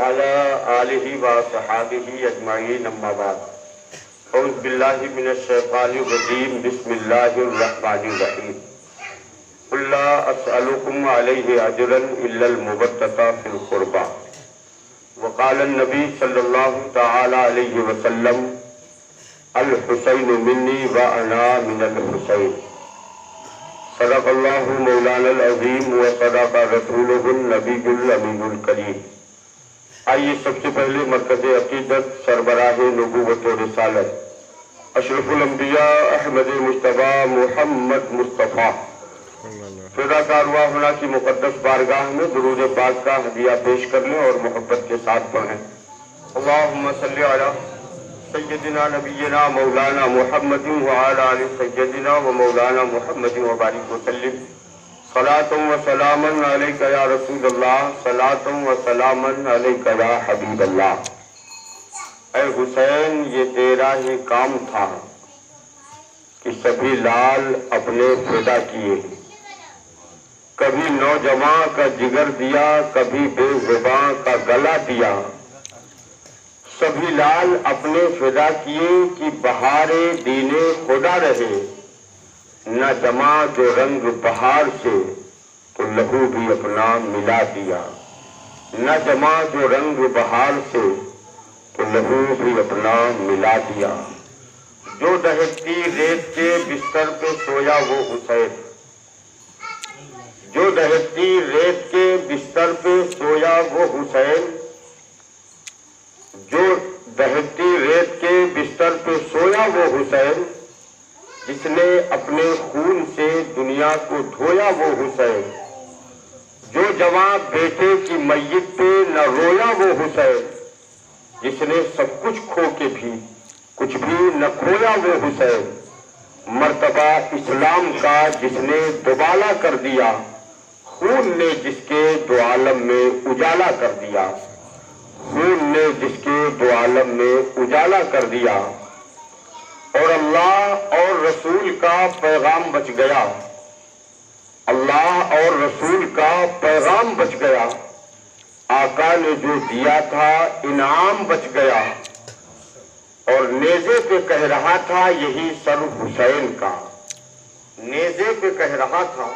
وعلى آله وصحابه أجمعين أما بعد أعوذ بالله من الشيطان الرجيم بسم الله الرحمن الرحيم قل لا أسألكم عليه أجرا إلا المودة في القربى وقال النبي صلى الله تعالى عليه وسلم الحسين مني وأنا من الحسين صدق اللہ مولانا العظیم وصدق رسولہ النبی الامین الکریم۔ آئیے سب سے پہلے مرکز عقیدت سربراہ نبوت و رسالت اشرف الانبیاء احمد مجتبیٰ محمد مصطفیٰ فدا کا ارواحنا کی مقدس بارگاہ میں درود پاک کا ہدیہ پیش کر لیں اور محبت کے ساتھ پڑھیں۔ اللہم صلی علی سیدنا نبینا مولانا محمد وعلی آل سیدنا و مولانا محمد وبارک وسلم صلاۃ و سلاما علیک یا رسول اللہ صلاۃ و سلاما علیک یا حبیب اللہ۔ اے حسین یہ تیرا ہی کام تھا کہ سبھی لال اپنے فدا کیے، کبھی نوجواں کا جگر دیا کبھی بے زباں کا گلا دیا، سبھی لال اپنے فدا کیے کہ بہار دین خدا رہے، نہ جمع جو رنگ بہار سے تو لہو بھی اپنا ملا دیا، نہ جمع جو رنگ بہار سے تو لہو بھی اپنا ملا دیا۔ جو دہتی ریت کے بستر پہ سویا وہ حسین، جو دہتی ریت کے بستر پہ سویا وہ حسین، جو دہتی ریت کے بستر پہ سویا وہ حسین، جس نے اپنے خون سے دنیا کو دھویا وہ حسین، جو جوان بیٹے کی میت پہ نہ رویا وہ حسین، جس نے سب کچھ کھو کے بھی کچھ بھی نہ کھویا وہ حسین، مرتبہ اسلام کا جس نے دوبالا کر دیا، خون نے جس کے دو عالم میں اجالا کر دیا، خون نے جس کے دو عالم میں اجالا کر دیا، اور اللہ اور رسول کا پیغام بچ گیا، اللہ اور رسول کا پیغام بچ گیا، آقا نے جو دیا تھا انعام بچ گیا، اور نیزے پہ کہہ رہا تھا یہی سر حسین کا، نیزے پہ کہہ رہا تھا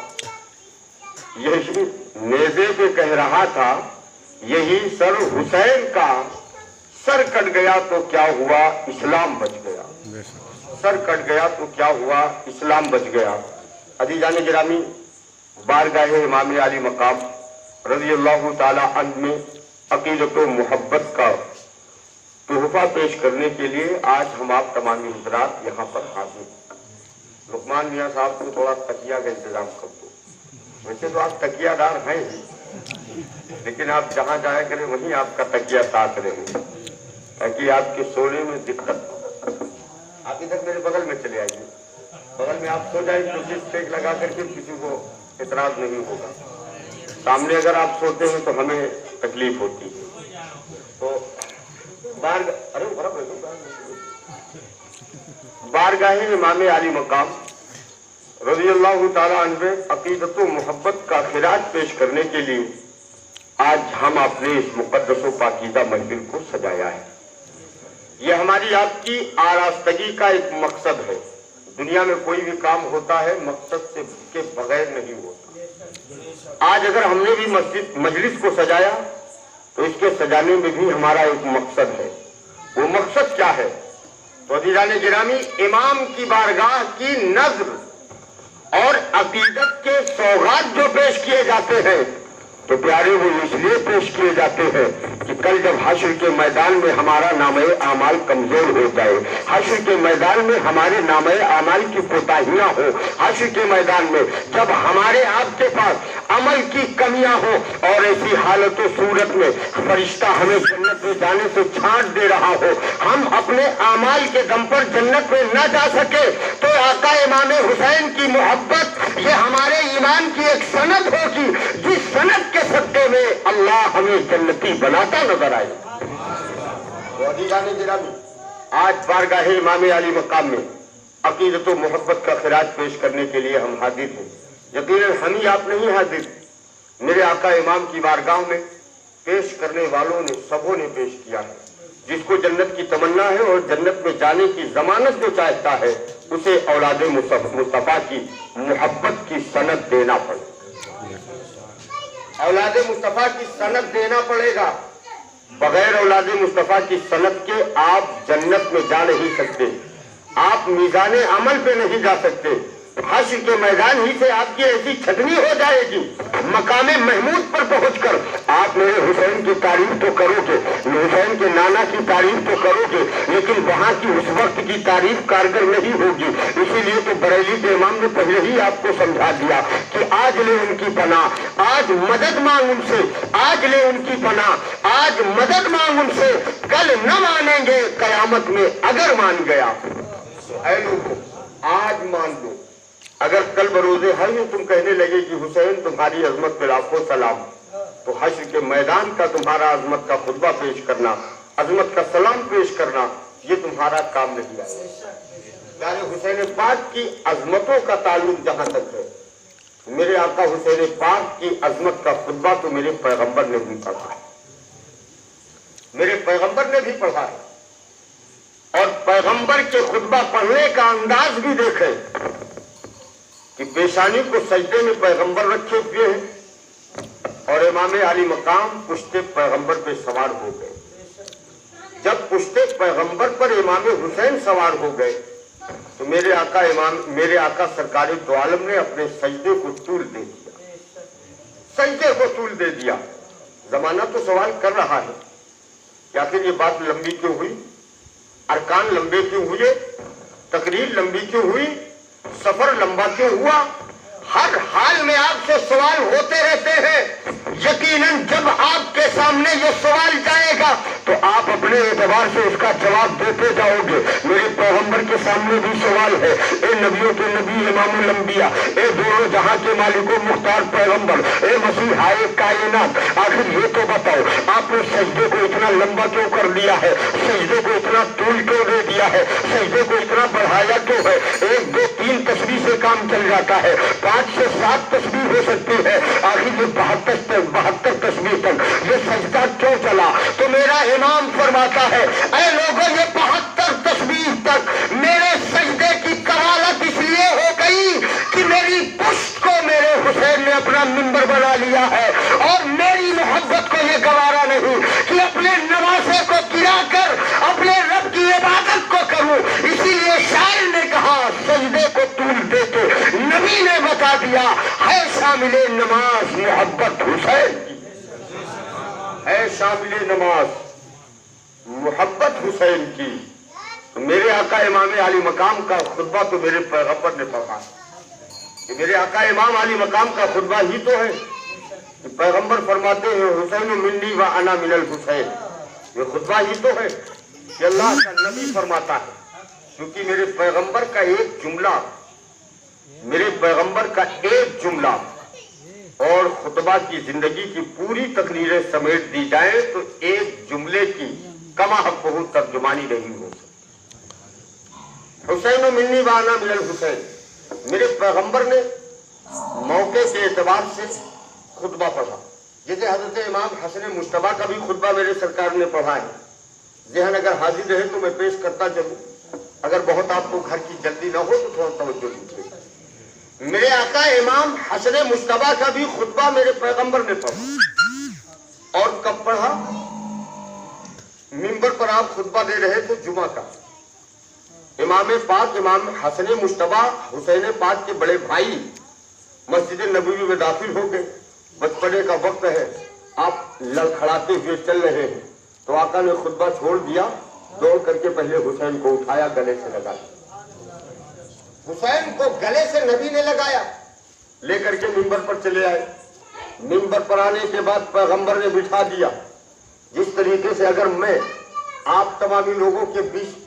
یہی نیزے پہ کہہ رہا تھا یہی سر حسین کا، سر کٹ گیا تو کیا ہوا اسلام بچ گیا، سر کٹ گیا تو کیا ہوا اسلام بچ گیا۔ عزیزان گرامی، بارگاہ امام علی مقام رضی اللہ تعالی عنہ میں عقیدت و محبت کا تحفہ پیش کرنے کے لیے آج ہم آپ تمامی حضرات یہاں پر حاضر۔ لقمان میاں صاحب کو تھوڑا تکیہ کا انتظام کر دو، ویسے تو آپ تکیہ دار ہیں ہی، لیکن آپ جہاں جایا کریں وہیں آپ کا تکیہ ساتھ رہے تاکہ آپ کے سونے میں دقت ہو۔ آپ ادھر میرے بغل میں چلے آئیے، بغل میں آپ سو جائیں تو جس ٹیک لگا کر کے کسی کو اعتراض نہیں ہوگا، سامنے اگر آپ سوتے ہیں تو ہمیں تکلیف ہوتی ہے۔ تو بارگاہ امام علی مقام رضی اللہ تعالی عنہ عقیدت و محبت کا خراج پیش کرنے کے لیے آج ہم اپنے اس مقدس و پاکیزہ محفل کو سجایا ہے۔ یہ ہماری آپ کی آراستگی کا ایک مقصد ہے۔ دنیا میں کوئی بھی کام ہوتا ہے مقصد سے کے بغیر نہیں ہوتا۔ آج اگر ہم نے بھی مجلس کو سجایا تو اس کے سجانے میں بھی ہمارا ایک مقصد ہے۔ وہ مقصد کیا ہے؟ تو عزیزان گرامی، امام کی بارگاہ کی نظر اور عقیدت کے سوغات جو پیش کیے جاتے ہیں تو پیارے وہ اس لیے پیش کیے جاتے ہیں کہ کل جب حشر کے میدان میں ہمارا نامہ اعمال کمزور ہو جائے، حشر کے میدان میں ہمارے نامہ اعمال کی کوتاہیاں ہو، حشر کے میدان میں جب ہمارے آپ کے پاس عمل کی کمیاں ہو اور ایسی حالت و صورت میں فرشتہ ہمیں جنت میں جانے سے چھانٹ دے رہا ہو، ہم اپنے اعمال کے دم پر جنت میں نہ جا سکے تو آقا امام حسین کی محبت یہ ہمارے ایمان کی ایک سند ہوگی، جس سند کے صدقے میں اللہ ہمیں جنتی بناتا نظر آئے۔ تو عزیزان گرامی، آج بارگاہ امام علی مقام میں عقیدت و محبت کا خراج پیش کرنے کے لیے ہم حاضر ہیں۔ یقیناً ہم ہی آپ نہیں حاضر، میرے آقا امام کی بارگاہ میں پیش کرنے والوں نے سبوں نے پیش کیا ہے. جس کو جنت کی تمنا ہے اور جنت میں جانے کی ضمانت جو چاہتا ہے اسے اولاد مصطفیٰ کی محبت کی سند دینا پڑے گا. اولاد مصطفیٰ کی سند دینا پڑے گا. بغیر اولاد مصطفیٰ کی سند کے آپ جنت میں جا نہیں سکتے. آپ میزان عمل پہ نہیں جا سکتے. حشر کے میدان ہی سے آپ کی ایسی چھٹنی ہو جائے گی. مقام محمود پر پہنچ کر آپ میرے حسین کی تعریف تو کرو گے, حسین کے نانا کی تعریف تو کرو گے, لیکن وہاں کی اس وقت کی تعریف کارگر نہیں ہوگی. اسی لیے تو بریلی کے امام نے پہلے ہی آپ کو سمجھا دیا کہ آج لے ان کی پناہ, آج مدد مانگ ان سے, آج لے ان کی پناہ, آج مدد مانگ ان سے, کل نہ مانیں گے قیامت میں اگر مان گیا. اے لوگوں آج مان لو. اگر کل بروز حشر تم کہنے لگے کہ حسین تمہاری عظمت پہ لاکھوں سلام, تو حشر کے میدان کا تمہارا عظمت کا خطبہ پیش کرنا, عظمت کا سلام پیش کرنا, یہ تمہارا کام نہیں ہے. یعنی حسین پاک کی عظمتوں کا تعلق جہاں تک ہے, میرے آقا حسین پاک کی عظمت کا خطبہ تو میرے پیغمبر نے بھی پڑھا ہے, میرے پیغمبر نے بھی پڑھا ہے. اور پیغمبر کے خطبہ پڑھنے کا انداز بھی دیکھیں کہ پیشانی کو سجدے میں پیغمبر رکھے ہوئے ہیں اور امام علی مقام پشت پیغمبر پہ سوار ہو گئے. جب پشت پیغمبر پر امام حسین سوار ہو گئے تو میرے آقا سرکار دو عالم نے اپنے سجدے کو طول دے دیا, سجدے کو طول دے دیا. زمانہ تو سوال کر رہا ہے کہ آخر یہ بات لمبی کیوں ہوئی, ارکان لمبے کیوں ہوئے, تقریر لمبی کیوں ہوئی, سفر لمبا کیوں ہوا. ہر حال میں آپ سے سوال ہوتے رہتے ہیں. یقیناً جب آپ کے سامنے یہ سوال جائے گا تو آپ اپنے اعتبار سے اس کا جواب دیتے جاؤ گے. میرے پیغمبر کے سامنے بھی سوال ہے, اے نبیوں کے نبی امام الانبیاء, اے دونوں جہاں کے مالک و مختار پیغمبر, اے مسیحائے کائنات, آخر یہ تو بتاؤ آپ نے سجدے کو اتنا لمبا کیوں کر دیا ہے, سجدے کو اتنا طول کیوں دے دیا ہے, سجدے کو اتنا بڑھایا کیوں ہے. 1 2 3 تسبیح سے کام چل جاتا ہے, 5 سے 7 تسبیح ہو سکتی ہے, آخر یہ 72 تسبیح تک یہ سجدہ کیوں چلا. تو میرا امام فرماتا ہے اے لوگوں یہ 72 تسبیح تک میرے سجدے کی کمالت اس لیے ہو گئی کہ میری پشت کو میرے حسین نے اپنا منبر بنا لیا ہے, اور میری محبت کو یہ گوارا نہیں کہ اپنے نواسے کو گرا کر اپنے رب کی عبادت کو کروں. اسی لیے شاعر نے کہا سجدے کو طول دے کے نبی نے بتا دیا ہے شامل نماز محبت حسین کی, ہے شامل نماز محبت حسین کی. میرے آقا امام علی مقام کا خطبہ تو میرے پیغمبر نے پڑھا ہے. میرے آقا امام علی مقام کا خطبہ ہی تو ہے کہ پیغمبر فرماتے ہیں حسین منی و انا من الحسین. یہ خطبہ ہی تو ہے کہ اللہ کا نبی فرماتا ہے, کیونکہ میرے پیغمبر کا ایک جملہ, میرے پیغمبر کا ایک جملہ اور خطبہ کی زندگی کی پوری تقریریں سمیٹ دی جائیں تو ایک جملے کی کما حق بہت ترجمانی نہیں ہو سکتی. حسین منی و انا من الحسین, میرے پیغمبر نے موقع کے اعتبار سے خطبہ پڑھا. جیسے حضرت امام حسن مجتبیٰ کا بھی خطبہ میرے سرکار نے پڑھا ہے. ذہن اگر حاضر رہے تو میں پیش کرتا چلوں, اگر بہت آپ کو گھر کی جلدی نہ ہو تو تھوڑا توجہ دیجیے. میرے آقا امام حسن مجتبیٰ کا بھی خطبہ میرے پیغمبر نے پڑھا. اور کب پڑھا؟ منبر پر آپ خطبہ دے رہے تھے جمعہ کا. امام پاک امام حسن مجتبیٰ حسین پاک کے بڑے بھائی مسجد نبوی میں داخل ہو گئے. بچپنے کا وقت ہے, آپ لڑکھڑاتے ہوئے چل رہے ہیں, تو آقا نے خطبہ چھوڑ دیا, دوڑ کر کے پہلے حسین کو اٹھایا, گلے سے لگایا. حسین کو گلے سے نبی نے لگایا, لے کر کے منبر پر چلے آئے. منبر پر آنے کے بعد پیغمبر نے بٹھا دیا. جس طریقے سے اگر میں آپ تمامی لوگوں کے بیچ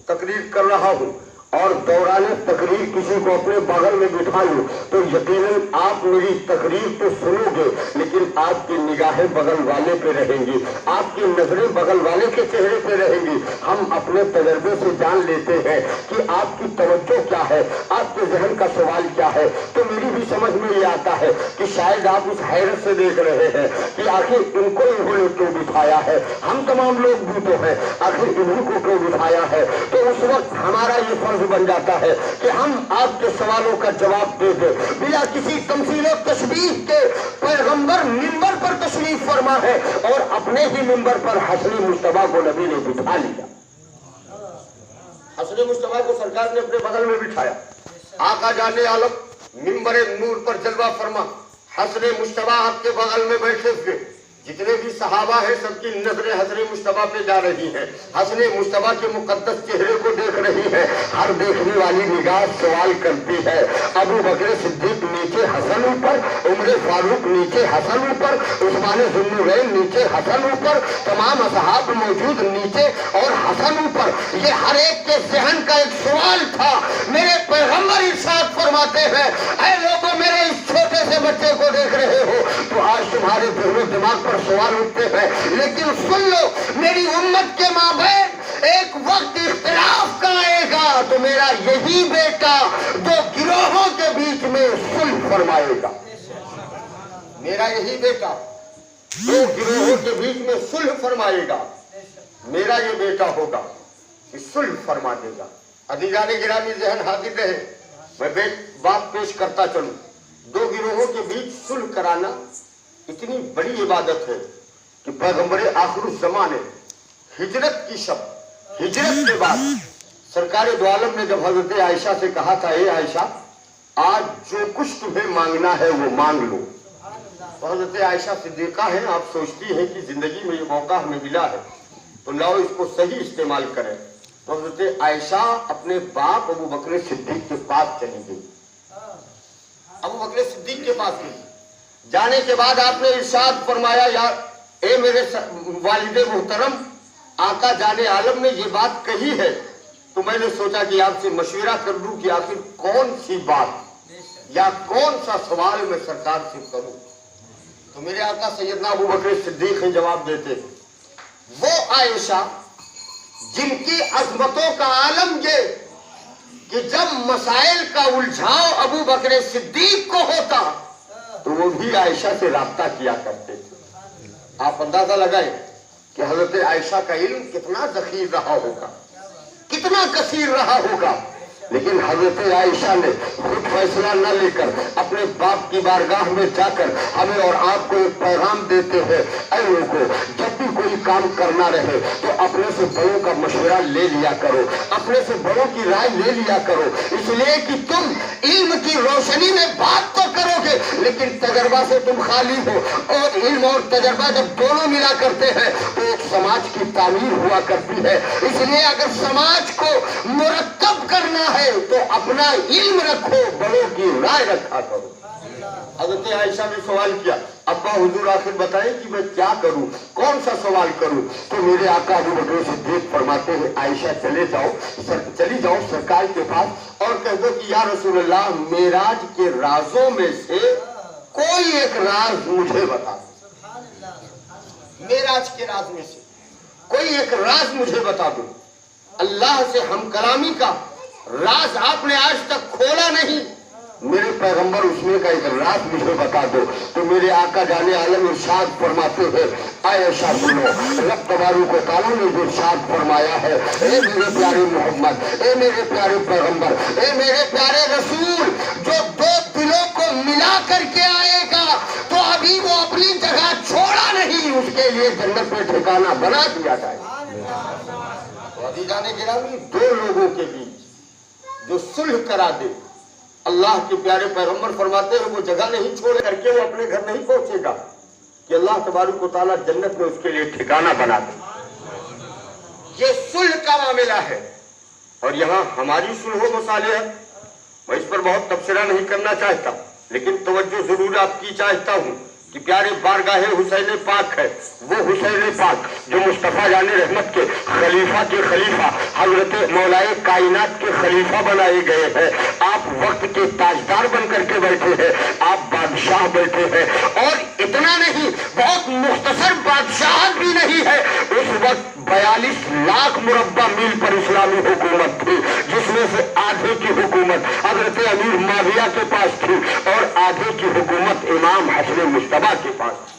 تقریر کر رہا ہوں اور دوران تقریر کسی کو اپنے بغل میں بٹھا لوں تو یقیناً آپ میری تقریر تو سنو گے، لیکن آپ کی نگاہیں بغل والے پہ رہیں گی، آپ کی نظریں بغل والے کے چہرے پہ رہیں گی۔ ہم اپنے تجربے سے جان لیتے ہیں کہ آپ کی توجہ کیا ہے، آپ کے ذہن کا سوال کیا ہے۔ تو میری بھی سمجھ میں یہ آتا ہے کہ شاید آپ اس حیرت سے دیکھ رہے ہیں کہ آخر ان کو انہوں نے کیوں بٹھایا ہے، ہم تمام لوگ بھی تو ہیں، آخر انہیں کو کیوں بٹھایا ہے۔ تو اس وقت ہمارا یہ فرض بن جاتا ہے کہ ہم آپ کے سوالوں کا جواب دے دیں بلا کسی تمثیل و تشبیہ کے۔ پیغمبر منبر پر تشریف فرما ہے اور اپنے ہی منبر پر حسن مصطفیٰ کو نبی نے بٹھا لیا۔ حسن مصطفیٰ کو سرکار نے اپنے بغل میں بٹھایا۔ آقا جان عالم منبر نور پر جلوہ فرما، حسن مصطفیٰ آپ کے بغل میں بیٹھے ہوئے، جتنے بھی صحابہ ہیں سب کی نظریں حسن مصطفیٰ پہ جا رہی ہیں، حسن مصطفیٰ کے مقدس چہرے کو دیکھ رہی ہے۔ ہر دیکھنے والی نگاہ سوال کرتی ہے، ابو بکر صدیق نیچے حسن اوپر، عمر فاروق نیچے حسن اوپر، عثمان ذو النورین نیچے حسن اوپر، تمام اصحاب موجود نیچے اور حسن اوپر۔ یہ ہر ایک کے ذہن کا ایک سوال تھا۔ میرے پیغمبر ارشاد فرماتے ہیں، اے لوگوں میرے اس چھوٹے سے بچے کو دیکھ رہے ہو تو آج تمہارے دل و دماغ پر سوال اٹھتے ہیں، لیکن سن لو میری امت کے مابین ایک وقت اختلاف کا آئے گا تو میرا یہی بیٹا دو گروہوں کے بیچ میں صلح فرمائے گا۔ میرا یہی بیٹا دو گروہوں کے بیچ میں صلح فرمائے گا، میرا یہ بیٹا ہوگا کہ صلح فرما دے گا۔ عزیزان گرامی ذہن حاضر رہے، میں بات پیش کرتا چلوں۔ دو گروہوں کے بیچ صلح کرانا اتنی بڑی عبادت ہے کہ پیغمبر آخر الزمان نے ہجرت کی شب، ہجرت کے بعد سرکار دو عالم نے جب حضرت عائشہ سے کہا تھا، اے عائشہ آج جو کچھ تمہیں مانگنا ہے وہ مانگ لو، تو حضرت عائشہ صدیقہ ہیں، آپ سوچتی ہیں کہ زندگی میں یہ موقع ہمیں ملا ہے تو لاؤ اس کو صحیح استعمال کریں۔ تو حضرت عائشہ اپنے باپ ابو بکر صدیق کے پاس چلی گئی، ابو بکر صدیق کے پاس گئی۔ جانے کے بعد آپ نے ارشاد فرمایا، یا اے میرے والد محترم، آقا جان عالم نے یہ بات کہی ہے تو میں نے سوچا کہ آپ سے مشورہ کر لوں کہ آخر کون سی بات یا کون سا سوال میں سرکار سے کروں۔ تو میرے آقا سیدنا ابو بکر صدیق ہیں جواب دیتے، وہ عائشہ جن کی عظمتوں کا عالم یہ کہ جب مسائل کا الجھاؤ ابو بکر صدیق کو ہوتا تو وہ بھی عائشہ سے رابطہ کیا کرتے تھے۔ آپ اندازہ لگائیں کہ حضرت عائشہ کا علم کتنا ذخیر رہا ہوگا، کتنا کثیر رہا ہوگا، لیکن حضرت عائشہ نے خود فیصلہ نہ لے کر اپنے باپ کی بارگاہ میں جا کر ہمیں اور آپ کو ایک پیغام دیتے ہیں، اے لوگوں جب بھی کوئی کام کرنا رہے تو اپنے سے بڑوں کا مشورہ لے لیا کرو، اپنے سے بڑوں کی رائے لے لیا کرو، اس لیے کہ تم علم کی روشنی میں بات تو کرو گے لیکن تجربہ سے تم خالی ہو، اور علم اور تجربہ جب دونوں ملا کرتے ہیں تو ایک سماج کی تعمیر ہوا کرتی ہے۔ اس لیے اگر سماج کو مرتب کرنا ہے تو اپنا علم رکھو، بڑوں کی رائے رکھا کرو۔ حضرت عائشہ نے سوال کیا، ابا حضور آخر بتائیں کہ میں کیا کروں، کون سا سوال کروں؟ تو میرے آقا ابو بکر صدیق فرماتے ہیں، عائشہ چلی جاؤ سرکار کے پاس اور کہہ دو کہ یا رسول اللہ معراج کے رازوں میں سے کوئی ایک راز مجھے بتا دو، معراج کے راز میں سے کوئی ایک راز مجھے بتا دو۔ اللہ سے ہم کلامی کا راز آپ نے آج تک کھولا نہیں، میرے پیغمبر اس میں کا ایک راز مجھے بتا دو۔ تو میرے آقا جان عالم ارشاد فرماتے ہیں، عائشہ سنو، رب تبارک و تعالیٰ نے جو ارشاد فرمایا ہے، اے میرے پیارے محمد، اے میرے پیارے پیغمبر، اے میرے پیارے رسول، جو دو دلوں کو ملا کر کے آئے گا تو ابھی وہ اپنی جگہ چھوڑا نہیں، اس کے لیے جنت میں ٹھکانہ بنا دیا جائے۔ عزیزان گرامی، دو لوگوں کے بیچ جو صلح کرا دے، اللہ کے پیارے پیغمبر فرماتے ہیں وہ جگہ نہیں چھوڑ کر کے وہ اپنے گھر نہیں پہنچے گا کہ اللہ تبارک و تعالیٰ جنت میں اس کے لیے ٹھکانہ بنا دے۔ یہ صلح کا معاملہ ہے، اور یہاں ہماری صلح و مصالحت، میں اس پر بہت تبصرہ نہیں کرنا چاہتا لیکن توجہ ضرور آپ کی چاہتا ہوں کہ پیارے بارگاہ حسین پاک ہے، وہ حسین پاک جو مصطفیٰ جان رحمت کے خلیفہ حضرت مولائے کائنات کے خلیفہ بنائے گئے ہیں۔ آپ وقت کے تاجدار بن کر کے بیٹھے ہیں، آپ بادشاہ بیٹھے ہیں، اور اتنا نہیں، بہت مختصر بادشاہت بھی نہیں ہے، اس وقت 42 لاکھ مربع میل پر اسلامی حکومت تھی، جس میں سے آدھے کی حکومت حضرت امیر معاویہ کے پاس تھی اور آدھے کی حکومت امام حسن مجتبیٰ کے پاس تھی۔